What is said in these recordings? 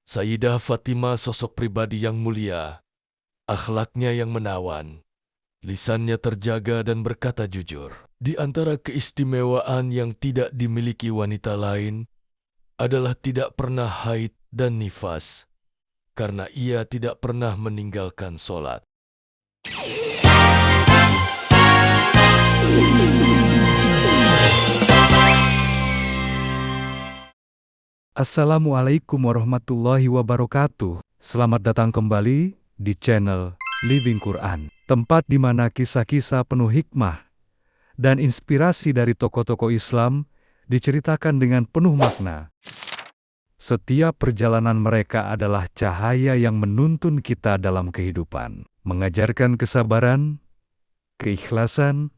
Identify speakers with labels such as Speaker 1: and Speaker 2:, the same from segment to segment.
Speaker 1: Sayyidah Fatimah sosok pribadi yang mulia, akhlaknya yang menawan, lisannya terjaga dan berkata jujur. Di antara keistimewaan yang tidak dimiliki wanita lain adalah tidak pernah haid dan nifas, karena ia tidak pernah meninggalkan sholat.
Speaker 2: Assalamualaikum warahmatullahi wabarakatuh. Selamat datang kembali di channel Living Quran, tempat di mana kisah-kisah penuh hikmah dan inspirasi dari tokoh-tokoh Islam diceritakan dengan penuh makna. Setiap perjalanan mereka adalah cahaya yang menuntun kita dalam kehidupan, mengajarkan kesabaran, keikhlasan,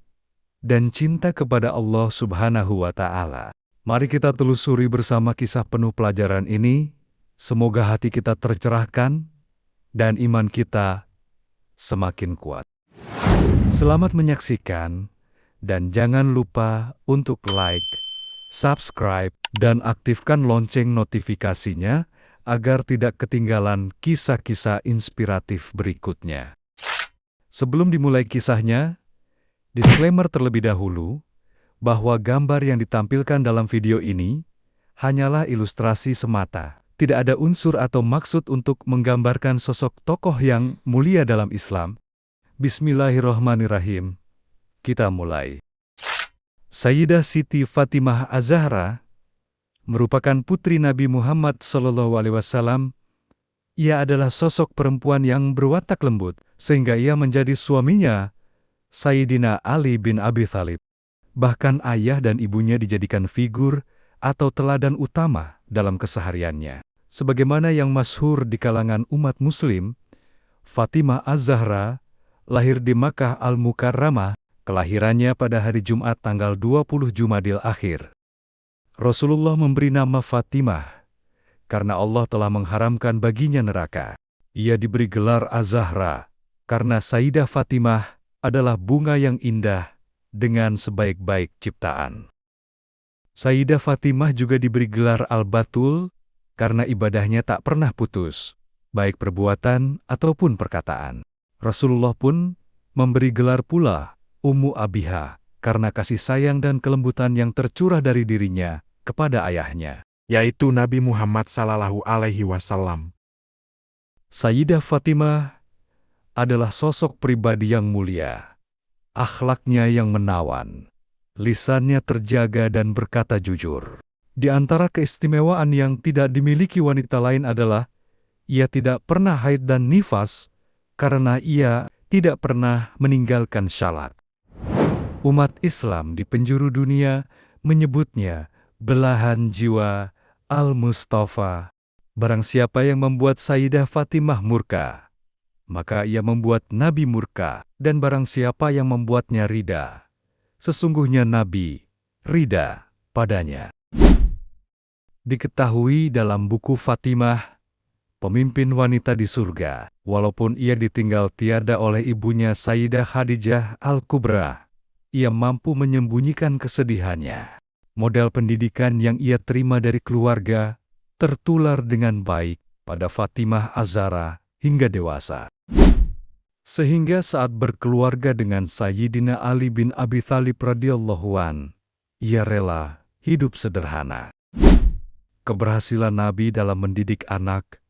Speaker 2: dan cinta kepada Allah Subhanahu wa Ta'ala. Mari kita telusuri bersama kisah penuh pelajaran ini. Semoga hati kita tercerahkan dan iman kita semakin kuat. Selamat menyaksikan dan jangan lupa untuk like, subscribe, dan aktifkan lonceng notifikasinya agar tidak ketinggalan kisah-kisah inspiratif berikutnya. Sebelum dimulai kisahnya, disclaimer terlebih dahulu bahwa gambar yang ditampilkan dalam video ini hanyalah ilustrasi semata. Tidak ada unsur atau maksud untuk menggambarkan sosok tokoh yang mulia dalam Islam. Bismillahirrahmanirrahim. Kita mulai. Sayyidah Siti Fatimah Az-Zahra merupakan putri Nabi Muhammad SAW. Ia adalah sosok perempuan yang berwatak lembut, sehingga ia menjadi suaminya, Sayyidina Ali bin Abi Thalib. Bahkan ayah dan ibunya dijadikan figur atau teladan utama dalam kesehariannya. Sebagaimana yang masyhur di kalangan umat muslim, Fatimah Az-Zahra lahir di Makkah Al-Mukarramah, kelahirannya pada hari Jumat tanggal 20 Jumadil Akhir. Rasulullah memberi nama Fatimah karena Allah telah mengharamkan baginya neraka. Ia diberi gelar Az-Zahra karena Sayyidah Fatimah adalah bunga yang indah dengan sebaik-baik ciptaan. Sayyidah Fatimah juga diberi gelar Al-Batul karena ibadahnya tak pernah putus, baik perbuatan ataupun perkataan. Rasulullah pun memberi gelar pula Ummu Abiha karena kasih sayang dan kelembutan yang tercurah dari dirinya kepada ayahnya,
Speaker 3: yaitu Nabi Muhammad SAW.
Speaker 2: Sayyidah Fatimah adalah sosok pribadi yang mulia. Akhlaknya yang menawan, lisannya terjaga dan berkata jujur. Di antara keistimewaan yang tidak dimiliki wanita lain adalah ia tidak pernah haid dan nifas karena ia tidak pernah meninggalkan syalat. Umat Islam di penjuru dunia menyebutnya belahan jiwa Al-Mustafa. Barang siapa yang membuat Sayyidah Fatimah murka, maka ia membuat Nabi murka, dan barang siapa yang membuatnya rida, sesungguhnya Nabi rida padanya. Diketahui dalam buku Fatimah, pemimpin wanita di surga, walaupun ia ditinggal tiada oleh ibunya Sayyidah Khadijah Al-Kubra, ia mampu menyembunyikan kesedihannya. Model pendidikan yang ia terima dari keluarga tertular dengan baik pada Fatimah Az-Zahra hingga dewasa. Sehingga saat berkeluarga dengan Sayyidina Ali bin Abi Thalib radhiyallahu an, ia rela hidup sederhana. Keberhasilan Nabi dalam mendidik anak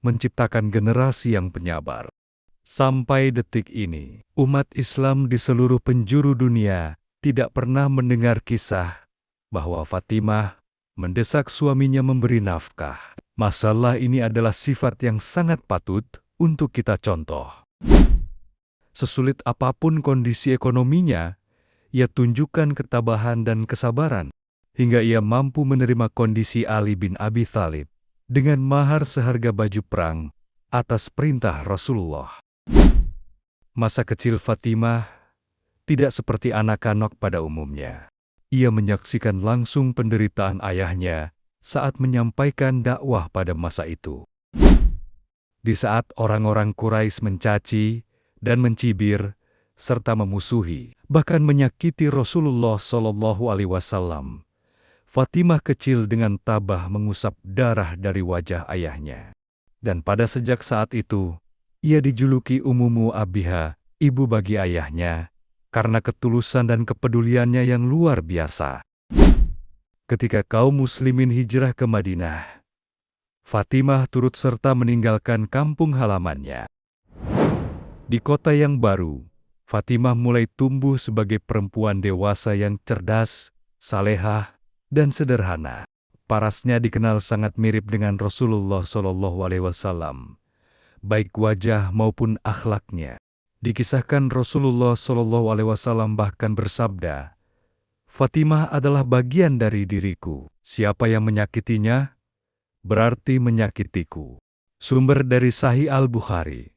Speaker 2: menciptakan generasi yang penyabar. Sampai detik ini, umat Islam di seluruh penjuru dunia tidak pernah mendengar kisah bahwa Fatimah mendesak suaminya memberi nafkah. Masalah ini adalah sifat yang sangat patut untuk kita contoh. Sesulit apapun kondisi ekonominya, ia tunjukkan ketabahan dan kesabaran, hingga ia mampu menerima kondisi Ali bin Abi Thalib dengan mahar seharga baju perang atas perintah Rasulullah. Masa kecil Fatimah tidak seperti anak-anak pada umumnya. Ia menyaksikan langsung penderitaan ayahnya saat menyampaikan dakwah pada masa itu. Di saat orang-orang Quraisy mencaci dan mencibir, serta memusuhi, bahkan menyakiti Rasulullah SAW, Fatimah kecil dengan tabah mengusap darah dari wajah ayahnya. Dan pada sejak saat itu, ia dijuluki Ummu Abiha, ibu bagi ayahnya, karena ketulusan dan kepeduliannya yang luar biasa. Ketika kaum muslimin hijrah ke Madinah, Fatimah turut serta meninggalkan kampung halamannya. Di kota yang baru, Fatimah mulai tumbuh sebagai perempuan dewasa yang cerdas, salehah, dan sederhana. Parasnya dikenal sangat mirip dengan Rasulullah SAW, baik wajah maupun akhlaknya. Dikisahkan Rasulullah SAW bahkan bersabda, "Fatimah adalah bagian dari diriku. Siapa yang menyakitinya, berarti menyakitiku." Sumber dari Sahih Al-Bukhari,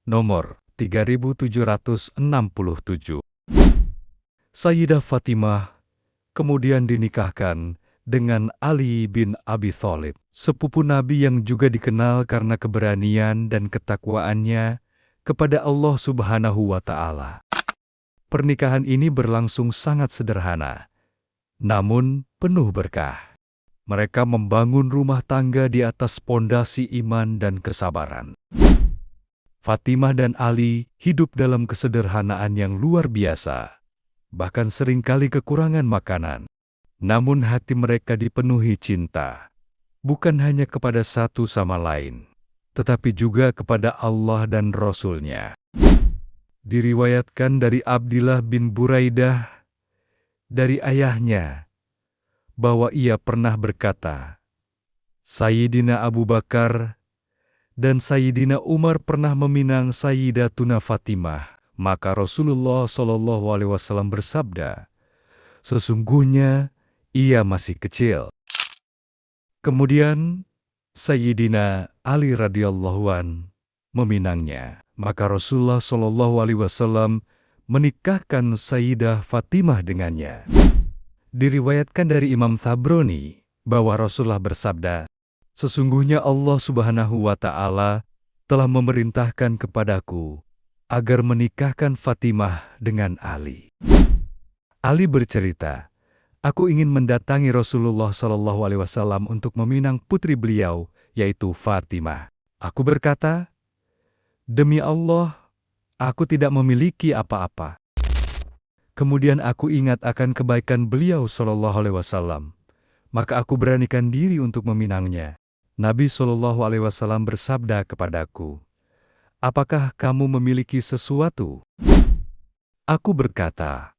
Speaker 2: nomor 3767. Sayyidah Fatimah kemudian dinikahkan dengan Ali bin Abi Thalib, sepupu Nabi yang juga dikenal karena keberanian dan ketakwaannya kepada Allah Subhanahu wa Ta'ala. Pernikahan ini berlangsung sangat sederhana, namun penuh berkah. Mereka membangun rumah tangga di atas pondasi iman dan kesabaran. Fatimah dan Ali hidup dalam kesederhanaan yang luar biasa, bahkan seringkali kekurangan makanan. Namun hati mereka dipenuhi cinta, bukan hanya kepada satu sama lain, tetapi juga kepada Allah dan Rasul-Nya. Diriwayatkan dari Abdillah bin Buraidah, dari ayahnya, bahwa ia pernah berkata, Sayyidina Abu Bakar dan Sayyidina Umar pernah meminang Sayyidatuna Fatimah. Maka Rasulullah SAW bersabda, "Sesungguhnya ia masih kecil." Kemudian Sayyidina Ali radhiyallahu an meminangnya. Maka Rasulullah SAW menikahkan Sayyidah Fatimah dengannya. Diriwayatkan dari Imam Tabrani bahwa Rasulullah bersabda, "Sesungguhnya Allah Subhanahu wa Ta'ala telah memerintahkan kepadaku agar menikahkan Fatimah dengan Ali." Ali bercerita, "Aku ingin mendatangi Rasulullah SAW untuk meminang putri beliau, yaitu Fatimah. Aku berkata, 'Demi Allah, aku tidak memiliki apa-apa.' Kemudian aku ingat akan kebaikan beliau SAW, maka aku beranikan diri untuk meminangnya. Nabi SAW bersabda kepadaku, 'Apakah kamu memiliki sesuatu?' Aku berkata,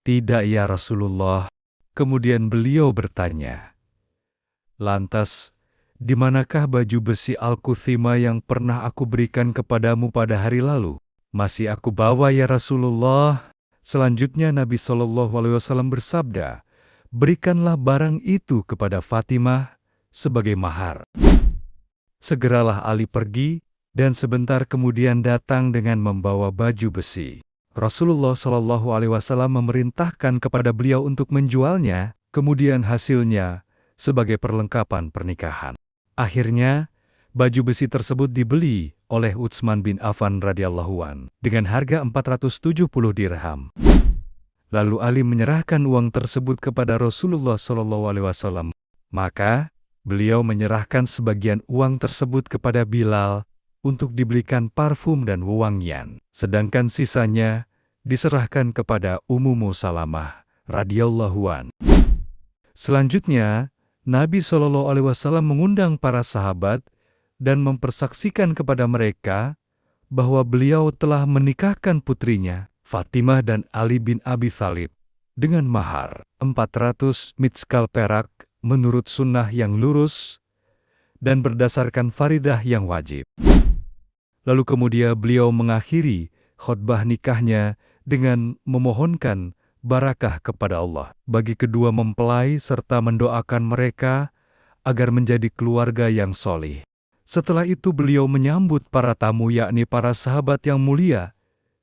Speaker 2: 'Tidak ya Rasulullah.' Kemudian beliau bertanya, 'Lantas, di manakah baju besi Al-Quthima yang pernah aku berikan kepadamu pada hari lalu?' 'Masih aku bawa ya Rasulullah.' Selanjutnya Nabi SAW bersabda, 'Berikanlah barang itu kepada Fatimah sebagai mahar.' Segeralah Ali pergi, dan sebentar kemudian datang dengan membawa baju besi. Rasulullah SAW memerintahkan kepada beliau untuk menjualnya, kemudian hasilnya sebagai perlengkapan pernikahan. Akhirnya, baju besi tersebut dibeli oleh Utsman bin Affan radhiyallahu an dengan harga 470 dirham. Lalu Ali menyerahkan uang tersebut kepada Rasulullah SAW. Maka, beliau menyerahkan sebagian uang tersebut kepada Bilal untuk dibelikan parfum dan wewangian. Sedangkan sisanya diserahkan kepada Ummu Salamah radhiyallahu an. Selanjutnya, Nabi SAW mengundang para sahabat dan mempersaksikan kepada mereka bahwa beliau telah menikahkan putrinya, Fatimah dan Ali bin Abi Thalib, dengan mahar 400 mitskal perak menurut sunnah yang lurus dan berdasarkan faridah yang wajib. Lalu kemudian beliau mengakhiri khutbah nikahnya dengan memohonkan barakah kepada Allah bagi kedua mempelai serta mendoakan mereka agar menjadi keluarga yang solih. Setelah itu beliau menyambut para tamu yakni para sahabat yang mulia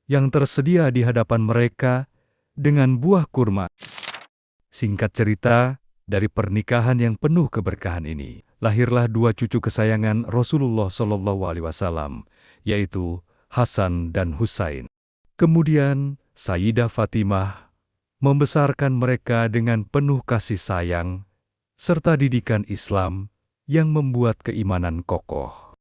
Speaker 2: yang tersedia di hadapan mereka dengan buah kurma. Singkat cerita, dari pernikahan yang penuh keberkahan ini, lahirlah dua cucu kesayangan Rasulullah SAW, yaitu Hasan dan Husain. Kemudian Sayyidah Fatimah membesarkan mereka dengan penuh kasih sayang serta didikan Islam yang membuat keimanan kokoh.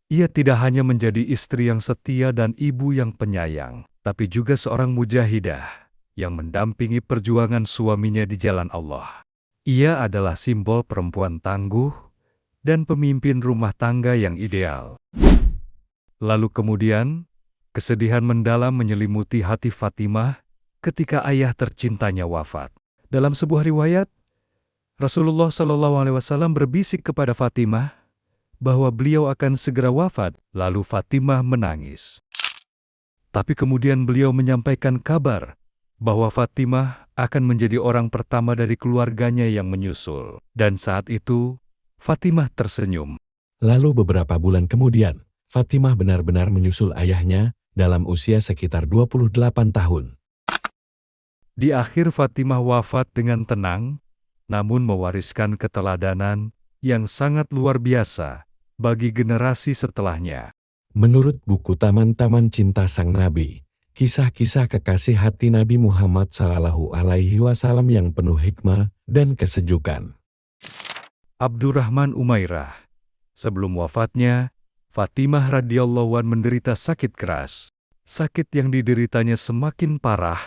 Speaker 2: Ia tidak hanya menjadi istri yang setia dan ibu yang penyayang, tapi juga seorang mujahidah yang mendampingi perjuangan suaminya di jalan Allah. Ia adalah simbol perempuan tangguh dan pemimpin rumah tangga yang ideal. Lalu kemudian, kesedihan mendalam menyelimuti hati Fatimah ketika ayah tercintanya wafat. Dalam sebuah riwayat, Rasulullah SAW berbisik kepada Fatimah bahwa beliau akan segera wafat, lalu Fatimah menangis. Tapi kemudian beliau menyampaikan kabar bahwa Fatimah akan menjadi orang pertama dari keluarganya yang menyusul. Dan saat itu, Fatimah tersenyum.
Speaker 4: Lalu beberapa bulan kemudian, Fatimah benar-benar menyusul ayahnya dalam usia sekitar 28 tahun.
Speaker 2: Di akhir Fatimah wafat dengan tenang, namun mewariskan keteladanan yang sangat luar biasa bagi generasi setelahnya.
Speaker 4: Menurut buku Taman-Taman Cinta Sang Nabi, kisah-kisah kekasih hati Nabi Muhammad SAW yang penuh hikmah dan kesejukan.
Speaker 2: Abdurrahman Umairah. Sebelum wafatnya, Fatimah radhiyallahu an menderita sakit keras. Sakit yang dideritanya semakin parah,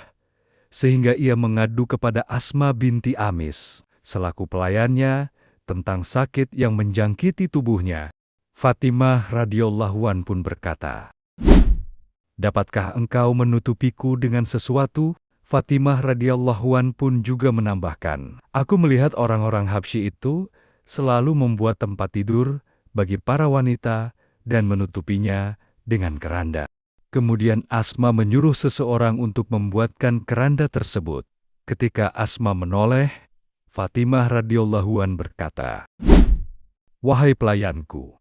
Speaker 2: sehingga ia mengadu kepada Asma binti Amis, selaku pelayannya, tentang sakit yang menjangkiti tubuhnya. Fatimah radhiyallahu an pun berkata, "Dapatkah engkau menutupiku dengan sesuatu?" Fatimah radhiyallahu an pun juga menambahkan, "Aku melihat orang-orang Habsyi itu selalu membuat tempat tidur bagi para wanita dan menutupinya dengan keranda." Kemudian Asma menyuruh seseorang untuk membuatkan keranda tersebut. Ketika Asma menoleh, Fatimah radhiyallahu an berkata, "Wahai pelayanku,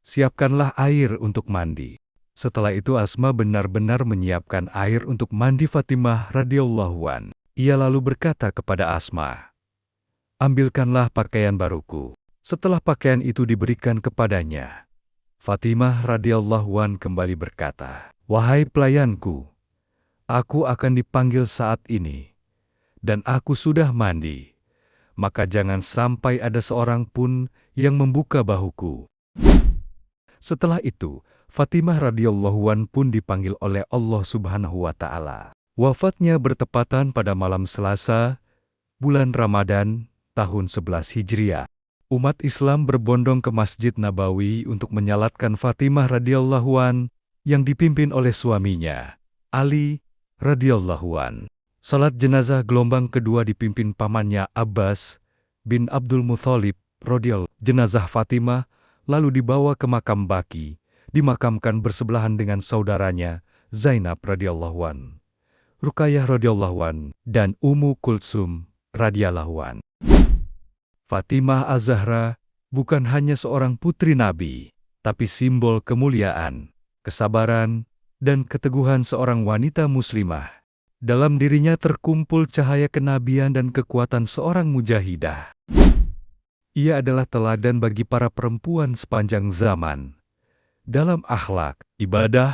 Speaker 2: siapkanlah air untuk mandi." Setelah itu Asma benar-benar menyiapkan air untuk mandi Fatimah radhiyallahu an. Ia lalu berkata kepada Asma, "Ambilkanlah pakaian baruku." Setelah pakaian itu diberikan kepadanya, Fatimah radhiyallahu an kembali berkata, "Wahai pelayanku, aku akan dipanggil saat ini, dan aku sudah mandi, maka jangan sampai ada seorang pun yang membuka bahuku." Setelah itu, Fatimah radhiyallahu an pun dipanggil oleh Allah Subhanahu wa Ta'ala. Wafatnya bertepatan pada malam Selasa, bulan Ramadan, tahun 11 Hijriah. Umat Islam berbondong ke Masjid Nabawi untuk menyalatkan Fatimah radhiyallahu an yang dipimpin oleh suaminya, Ali radhiyallahu an. Salat jenazah gelombang kedua dipimpin pamannya Abbas bin Abdul Muthalib radhiyallahu. Jenazah Fatimah lalu dibawa ke makam Baqi, dimakamkan bersebelahan dengan saudaranya Zainab radhiyallahu an, Ruqayyah radhiyallahu an, dan Ummu Kulsum radhiyallahu an. Fatimah Az-Zahra bukan hanya seorang putri Nabi, tapi simbol kemuliaan, kesabaran, dan keteguhan seorang wanita muslimah. Dalam dirinya terkumpul cahaya kenabian dan kekuatan seorang mujahidah. Ia adalah teladan bagi para perempuan sepanjang zaman dalam akhlak, ibadah,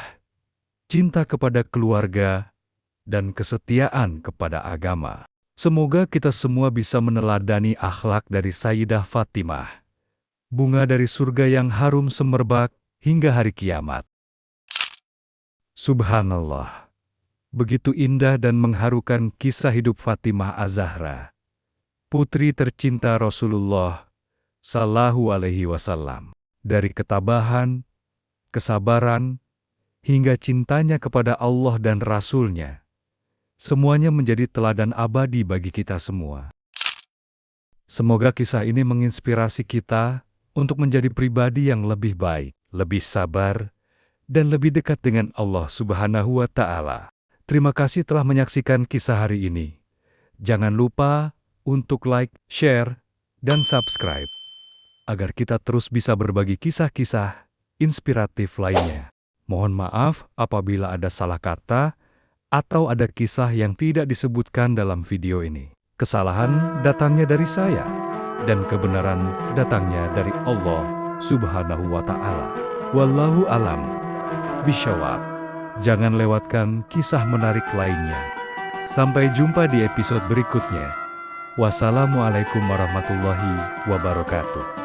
Speaker 2: cinta kepada keluarga, dan kesetiaan kepada agama. Semoga kita semua bisa meneladani akhlak dari Sayyidah Fatimah, bunga dari surga yang harum semerbak hingga hari kiamat. Subhanallah, begitu indah dan mengharukan kisah hidup Fatimah Az-Zahra, putri tercinta Rasulullah Sallallahu Alaihi Wasallam. Dari ketabahan, kesabaran, hingga cintanya kepada Allah dan Rasul-Nya, semuanya menjadi teladan abadi bagi kita semua. Semoga kisah ini menginspirasi kita untuk menjadi pribadi yang lebih baik, lebih sabar, dan lebih dekat dengan Allah Subhanahu wa Ta'ala. Terima kasih telah menyaksikan kisah hari ini. Jangan lupa untuk like, share, dan subscribe, agar kita terus bisa berbagi kisah-kisah inspiratif lainnya. Mohon maaf apabila ada salah kata atau ada kisah yang tidak disebutkan dalam video ini. Kesalahan datangnya dari saya, dan kebenaran datangnya dari Allah Subhanahu wa Ta'ala. Wallahu alam bisyawab. Jangan lewatkan kisah menarik lainnya. Sampai jumpa di episode berikutnya. Wassalamualaikum warahmatullahi wabarakatuh.